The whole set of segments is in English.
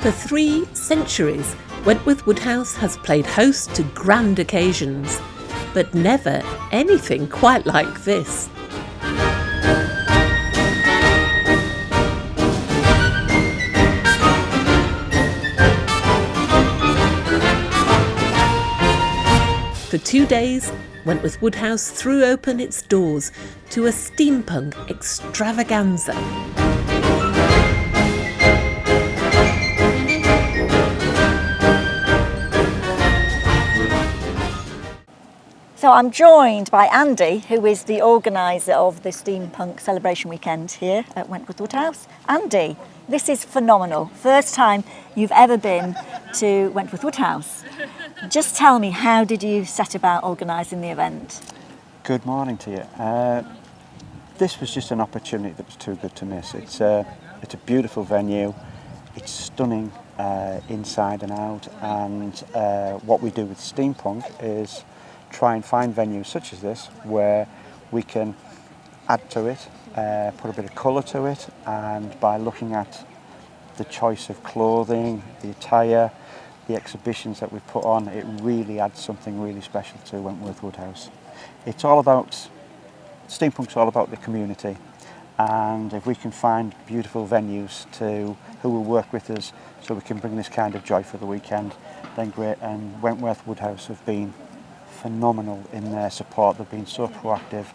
For 3 centuries, Wentworth Woodhouse has played host to grand occasions, but never anything quite like this. For 2 days, Wentworth Woodhouse threw open its doors to a steampunk extravaganza. So I'm joined by Andy, who is the organiser of the Steampunk Celebration Weekend here at Wentworth Woodhouse. Andy, this is phenomenal. First time you've ever been to Wentworth Woodhouse. Just tell me, how did you set about organising the event? Good morning to you. This was just an opportunity that was too good to miss. It's a beautiful venue. It's stunning inside and out, and what we do with Steampunk is try and find venues such as this where we can add to it, put a bit of colour to it, and by looking at the choice of clothing, the attire, the exhibitions that we've put on, it really adds something really special to Wentworth Woodhouse. It's all about, Steampunk's all about the community, and if we can find beautiful venues who will work with us so we can bring this kind of joy for the weekend, then great. And Wentworth Woodhouse have been phenomenal in their support. They've been so proactive,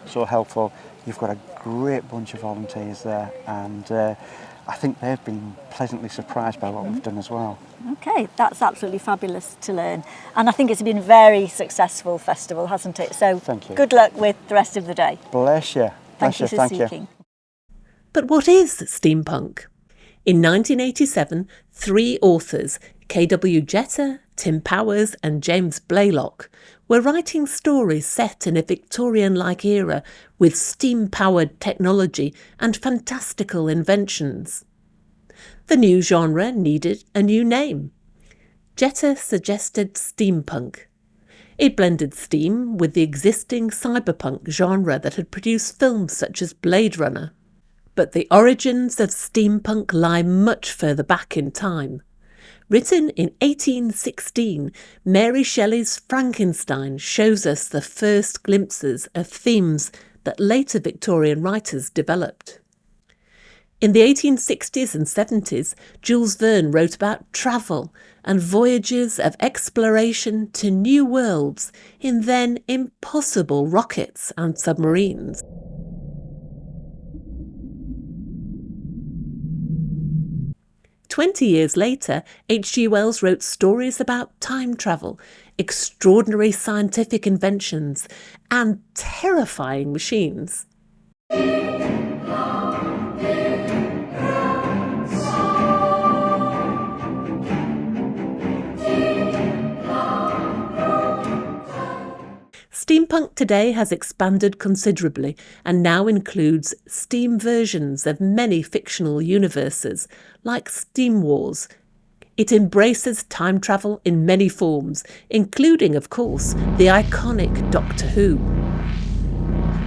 so helpful. You've got a great bunch of volunteers there, and I think they've been pleasantly surprised by what we've done as well. Okay, that's absolutely fabulous to learn. And I think it's been a very successful festival, hasn't it? So thank you. Good luck with the rest of the day. Bless you. Thank you for speaking. But what is steampunk? In 1987, 3 authors, K.W. Jeter, Tim Powers and James Blaylock, were writing stories set in a Victorian-like era with steam-powered technology and fantastical inventions. The new genre needed a new name. Jeter suggested steampunk. It blended steam with the existing cyberpunk genre that had produced films such as Blade Runner. But the origins of steampunk lie much further back in time. Written in 1816, Mary Shelley's Frankenstein shows us the first glimpses of themes that later Victorian writers developed. In the 1860s and 70s, Jules Verne wrote about travel and voyages of exploration to new worlds in then impossible rockets and submarines. 20 years later, HG Wells wrote stories about time travel, extraordinary scientific inventions, and terrifying machines. Steampunk today has expanded considerably and now includes steam versions of many fictional universes, like Steam Wars. It embraces time travel in many forms, including, of course, the iconic Doctor Who.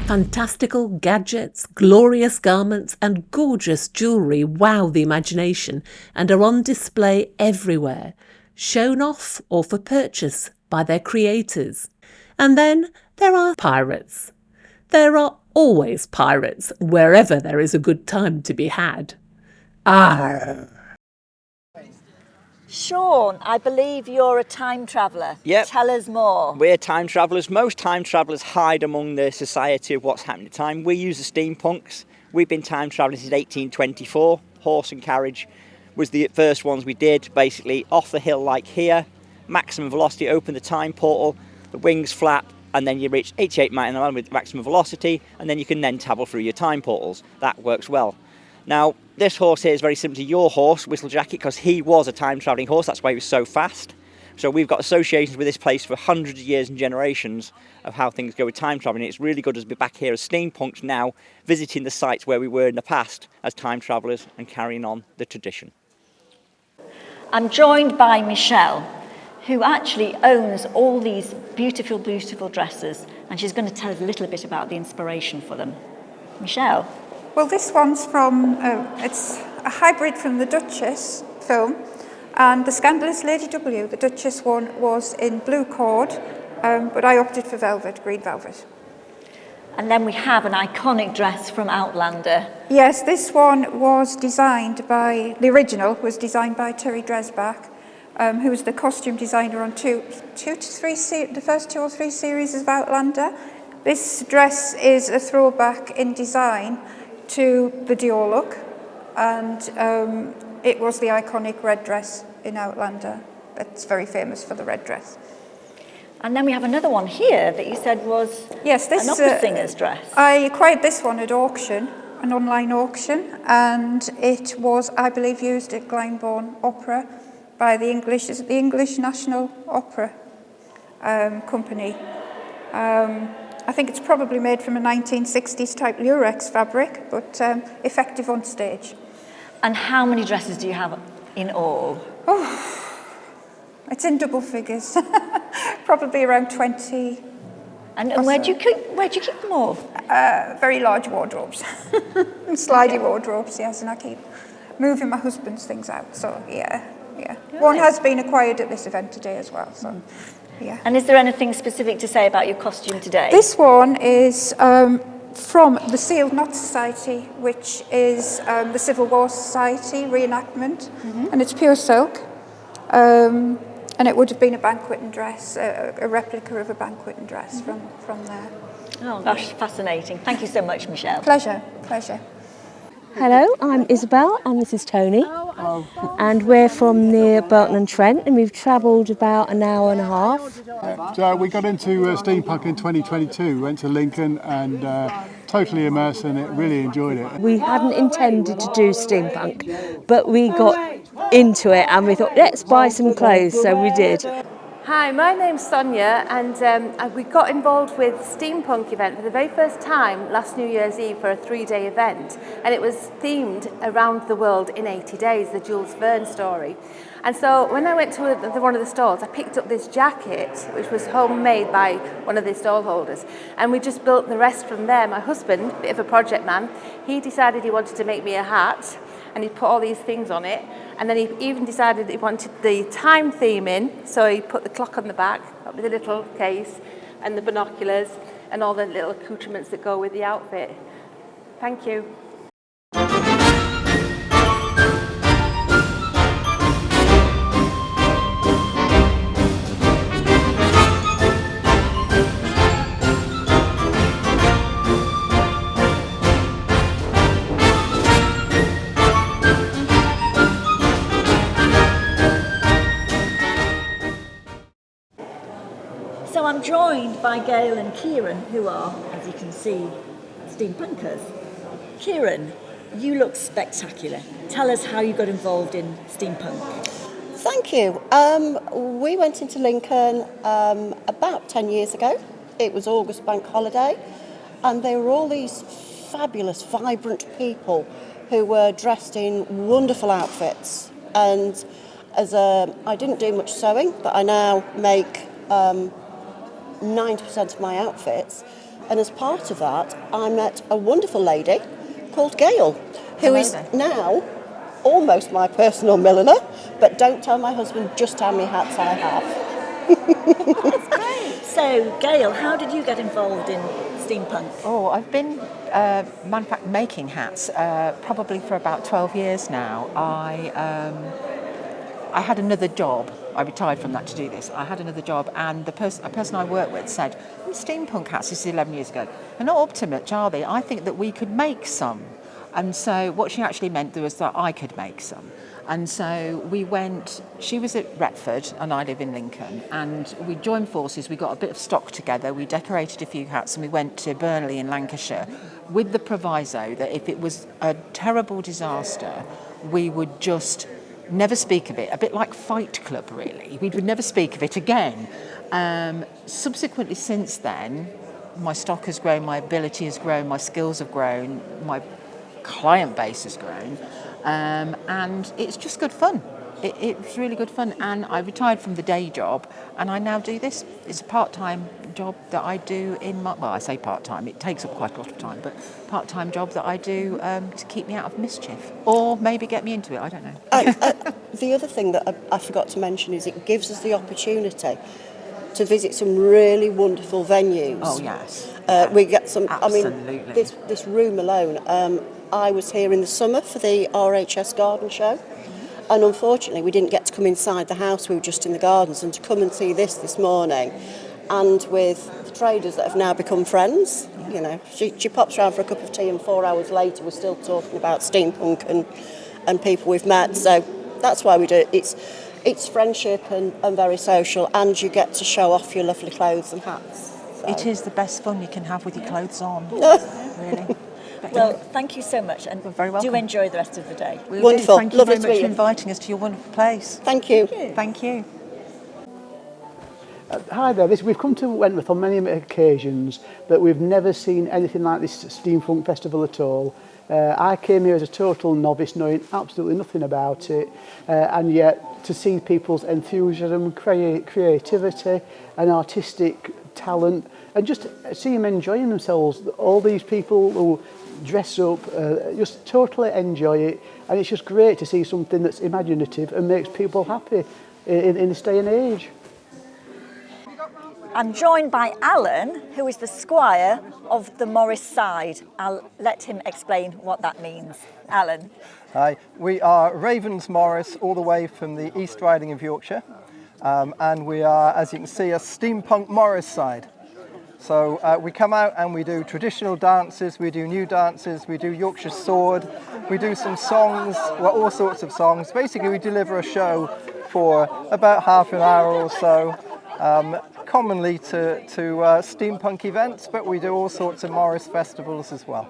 Fantastical gadgets, glorious garments and gorgeous jewellery wow the imagination and are on display everywhere, shown off or for purchase by their creators. And then there are pirates. There are always pirates wherever there is a good time to be had. Arr! Sean, I believe you're a time traveller. Yep. Tell us more. We're time travellers. Most time travellers hide among the society of what's happening at the time. We use the steampunks. We've been time travelling since 1824. Horse and carriage was the first ones we did, basically off the hill like here, maximum velocity, open the time portal, the wings flap, and then you reach 88 miles an hour with maximum velocity, and then you can then travel through your time portals. That works well. Now, this horse here is very similar to your horse, Whistlejacket, because he was a time travelling horse. That's why he was so fast. So we've got associations with this place for hundreds of years and generations of how things go with time travelling. It's really good to be back here as steampunks now, visiting the sites where we were in the past as time travellers and carrying on the tradition. I'm joined by Michelle, who actually owns all these beautiful, beautiful dresses, and she's going to tell us a little bit about the inspiration for them. Michelle? Well, this one's from, it's a hybrid from the Duchess film, And the Scandalous Lady W, the Duchess one, was in blue cord, but I opted for velvet, green velvet. And then we have an iconic dress from Outlander. Yes, this one was designed by, the original was designed by Terry Dresbach, who was the costume designer on the first 2 or 3 series of Outlander. This dress is a throwback in design to the Dior look, and it was the iconic red dress in Outlander. That's very famous for the red dress. And then we have another one here that you said was an opera singer's dress. I acquired this one at auction, an online auction, and it was, I believe, used at Glyndebourne Opera by the English National Opera Company. I think it's probably made from a 1960s type lurex fabric, but effective on stage. And how many dresses do you have in all? It's in double figures, probably around 20. And where do you keep them all? Very large wardrobes, slidey wardrobes, yes, and I keep moving my husband's things out, so yeah. Really? One has been acquired at this event today as well, so yeah. And is there anything specific to say about your costume today? This one is from the Sealed Knot Society, which is the Civil War Society reenactment, and it's pure silk. And it would have been a banqueting dress, a replica of a banqueting dress from there. Oh gosh, fascinating. Thank you so much, Michelle. Pleasure. Hello, I'm Isabel and this is Tony. And we're from near Burton-on-Trent and we've travelled about an hour and a half. So we got into steampunk in 2022, went to Lincoln and totally immersed in it, really enjoyed it. We hadn't intended to do steampunk, but we got into it and we thought, let's buy some clothes, so we did. Hi, my name's Sonia and we got involved with Steampunk event for the very first time last New Year's Eve for a 3-day event, and it was themed around the world in 80 days, the Jules Verne story. And so when I went to one of the stalls, I picked up this jacket which was homemade by one of the stall holders, and we just built the rest from there. My husband, a bit of a project man, he decided he wanted to make me a hat, and he put all these things on it, and then he even decided he wanted the time theme in, so he put the clock on the back with a little case and the binoculars and all the little accoutrements that go with the outfit. Thank you. So I'm joined by Gail and Kieran, who are, as you can see, steampunkers. Kieran, you look spectacular. Tell us how you got involved in steampunk. Thank you. We went into Lincoln about 10 years ago. It was August bank holiday, and there were all these fabulous, vibrant people who were dressed in wonderful outfits. And I didn't do much sewing, but I now make 90% of my outfits, and as part of that I met a wonderful lady called Gail, who is now almost my personal milliner, but don't tell my husband just how many hats I have. That's great. So Gail, how did you get involved in steampunk? Oh, I've been making hats probably for about 12 years now. I had another job. I retired from that to do this. I had another job, and a person I worked with said, steampunk hats, this is 11 years ago, they're not up to much, are they? I think that we could make some. And so what she actually meant was that I could make some. And so we went, she was at Retford and I live in Lincoln, and we joined forces, we got a bit of stock together, we decorated a few hats, and we went to Burnley in Lancashire with the proviso that if it was a terrible disaster, we would just never speak of it, a bit like Fight Club really. We would never speak of it again. Subsequently since then, my stock has grown, my ability has grown, my skills have grown, my client base has grown, and it's just good fun. it was really good fun, and I retired from the day job, and I now do this. It's a part-time job that I do in my, well, I say part-time, it takes up quite a lot of time, but part-time job that I do to keep me out of mischief, or maybe get me into it, I don't know. The other thing that I forgot to mention is it gives us the opportunity to visit some really wonderful venues. Oh, yes. We get some, Absolutely. I mean, this room alone, I was here in the summer for the RHS garden show, and unfortunately we didn't get to come inside the house, we were just in the gardens, and to come and see this morning, and with the traders that have now become friends, you know, she pops round for a cup of tea and 4 hours later we're still talking about steampunk and people we've met, so that's why we do it. It's friendship and very social, and you get to show off your lovely clothes and hats. So. It is the best fun you can have with your clothes on, really. Well, thank you so much, and very welcome. do enjoy the rest of the day. Wonderful. Thank you Lovely very to much meet for you. inviting us to your wonderful place. Thank you. Thank you. Hi there, we've come to Wentworth on many occasions, but we've never seen anything like this Steampunk Festival at all. I came here as a total novice, knowing absolutely nothing about it, and yet to see people's enthusiasm, creativity and artistic talent, and just see them enjoying themselves. All these people who dress up, just totally enjoy it, and it's just great to see something that's imaginative and makes people happy in this day and age. I'm joined by Alan, who is the squire of the Morris side. I'll let him explain what that means. Alan. Hi, we are Ravens Morris, all the way from the East Riding of Yorkshire, and we are, as you can see, a steampunk Morris side. So we come out and we do traditional dances, we do new dances, we do Yorkshire sword, we do some songs, well, all sorts of songs. Basically, we deliver a show for about half an hour or so. Commonly to steampunk events, but we do all sorts of Morris festivals as well.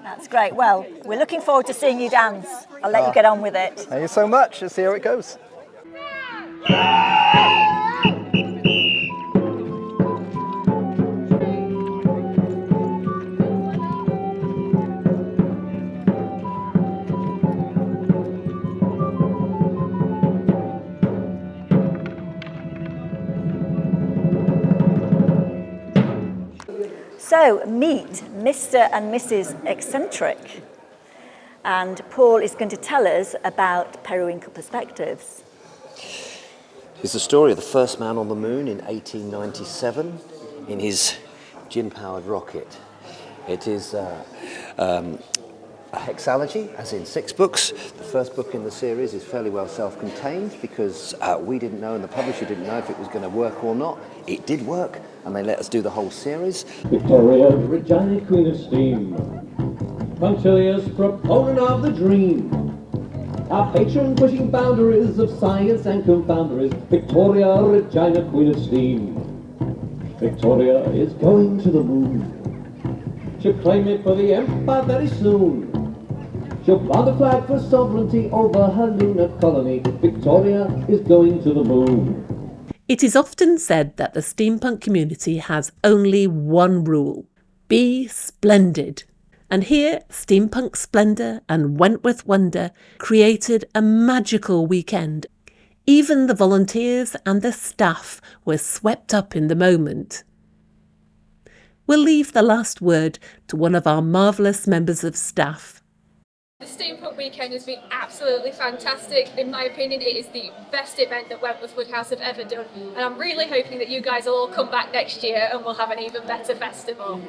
That's great. Well, we're looking forward to seeing you dance. I'll let you get on with it. Thank you so much. Let's see how it goes. So, meet Mr. and Mrs. Eccentric. And Paul is going to tell us about Periwinkle Perspectives. It's the story of the first man on the moon in 1897 in his gin-powered rocket. It is a hexalogy, as in 6 books. The first book in the series is fairly well self-contained because we didn't know and the publisher didn't know if it was going to work or not. It did work, and they let us do the whole series. Victoria, Regina, Queen of Steam, punctilious proponent of the dream, our patron pushing boundaries of science and confounderies. Victoria, Regina, Queen of Steam. Victoria is going to the moon. She'll claim it for the empire very soon. She'll plant a flag for sovereignty over her lunar colony. Victoria is going to the moon. It is often said that the steampunk community has only one rule: be splendid. And here, Steampunk Splendour and Wentworth Wonder created a magical weekend. Even the volunteers and the staff were swept up in the moment. We'll leave the last word to one of our marvellous members of staff. The Steampunk weekend has been absolutely fantastic. In my opinion, it is the best event that Wentworth Woodhouse have ever done, and I'm really hoping that you guys will all come back next year and we'll have an even better festival.